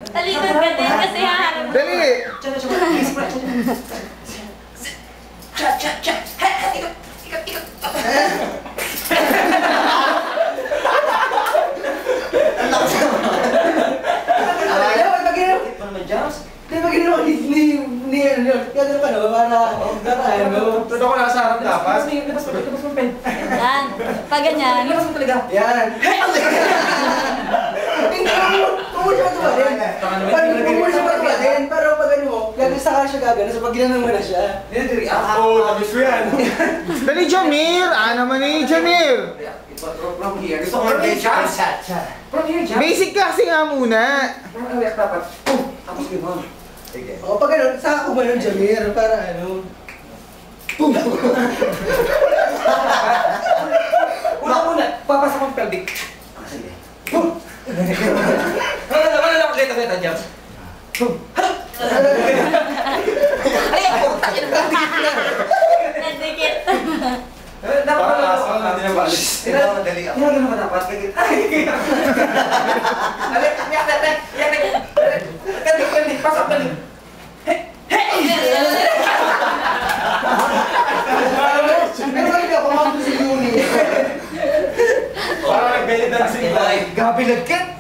Talikod ka din kasi haharap. Dali! Todo ko nasa harap dapat. Yan. Pag ganyan. Yan. Hindi mo, pumuli mo ba din? Pumuli mo ba din? Pero pag ano mo, gagasta ka siya gagana sa pag ginanong mo na siya. Oo, tamis ko yan. Dali, Jamir! naman eh, Jamir! From here. Gusto ko yung chance. From here, Jam. Basic kasi nga muna. Dapat. Tapos yun. Sige. O, pag ano, saka ko ba yung Jamir? Para ano? Boom! Una, papasok ang pelvic. Sige. Boom! Wala lang kita, Jam. Boom! Ay, puta! Nadikit. Dapat hindi na balis. Hindi na madali ako. Hindi na dapat. Yak. Pasok balik. Nagsabi ka, pamangkin si Yuni. Parang nagganyan si Boy. Gabi nagkit.